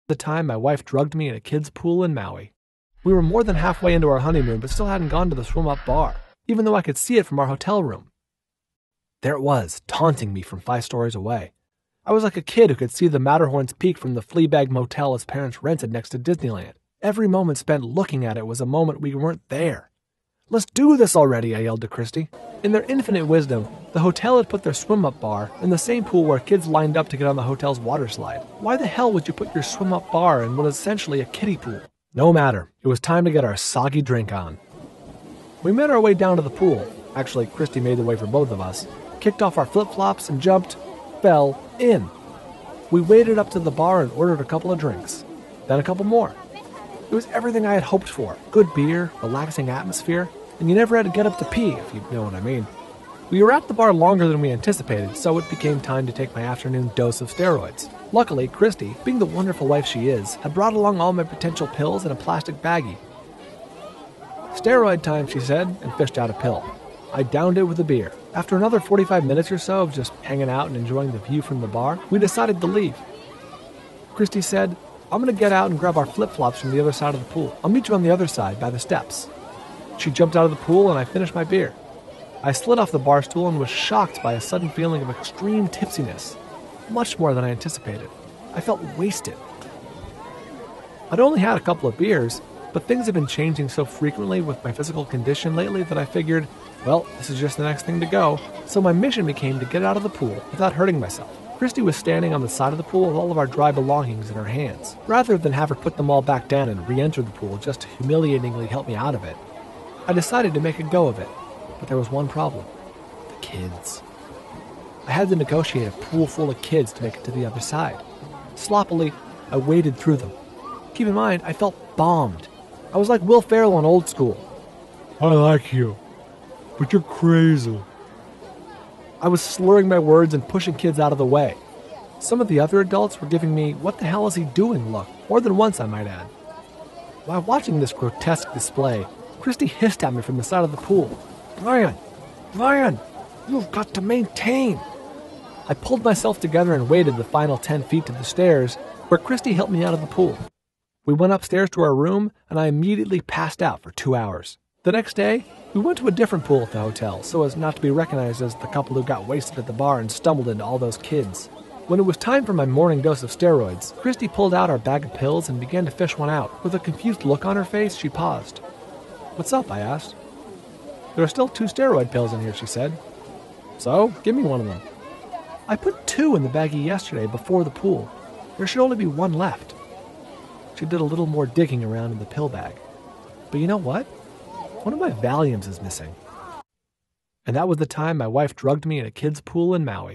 The time my wife drugged me in a kid's pool in Maui. We were more than halfway into our honeymoon, but still hadn't gone to the swim-up bar, even though I could see it from our hotel room. There it was, taunting me from 5 stories away. I was like a kid who could see the Matterhorn's peak from the Fleabag motel his parents rented next to Disneyland. Every moment spent looking at it was a moment we weren't there. "Let's do this already," I yelled to Christy. In their infinite wisdom, the hotel had put their swim-up bar in the same pool where kids lined up to get on the hotel's water slide. Why the hell would you put your swim-up bar in what is essentially a kiddie pool? No matter, it was time to get our soggy drink on. We made our way down to the pool. Actually, Christy made the way for both of us, kicked off our flip-flops and fell in. We waded up to the bar and ordered a couple of drinks, then a couple more. It was everything I had hoped for. Good beer, relaxing atmosphere, and you never had to get up to pee, if you know what I mean. We were at the bar longer than we anticipated, so it became time to take my afternoon dose of steroids. Luckily, Christy, being the wonderful wife she is, had brought along all my potential pills in a plastic baggie. "Steroid time," she said, and fished out a pill. I downed it with a beer. After another 45 minutes or so of just hanging out and enjoying the view from the bar, we decided to leave. Christy said, "I'm going to get out and grab our flip-flops from the other side of the pool. I'll meet you on the other side, by the steps." She jumped out of the pool and I finished my beer. I slid off the bar stool and was shocked by a sudden feeling of extreme tipsiness. Much more than I anticipated. I felt wasted. I'd only had a couple of beers, but things have been changing so frequently with my physical condition lately that I figured, well, this is just the next thing to go, so my mission became to get out of the pool without hurting myself. Christy was standing on the side of the pool with all of our dry belongings in her hands. Rather than have her put them all back down and re-enter the pool just to humiliatingly help me out of it, I decided to make a go of it. But there was one problem. The kids. I had to negotiate a pool full of kids to make it to the other side. Sloppily, I waded through them. Keep in mind, I felt bombed. I was like Will Ferrell on Old School. "I like you, but you're crazy." I was slurring my words and pushing kids out of the way. Some of the other adults were giving me, "What the hell is he doing?" look, more than once I might add. While watching this grotesque display, Christy hissed at me from the side of the pool. Brian, you've got to maintain." I pulled myself together and waded the final 10 feet to the stairs, where Christy helped me out of the pool. We went upstairs to our room, and I immediately passed out for 2 hours. The next day, we went to a different pool at the hotel, so as not to be recognized as the couple who got wasted at the bar and stumbled into all those kids. When it was time for my morning dose of steroids, Christy pulled out our bag of pills and began to fish one out. With a confused look on her face, she paused. "What's up?" I asked. "There are still 2 steroid pills in here," she said. "So, give me one of them." "I put 2 in the baggie yesterday before the pool. There should only be 1 left." She did a little more digging around in the pill bag. "But you know what? One of my Valiums is missing." And that was the time my wife drugged me in a kid's pool in Maui.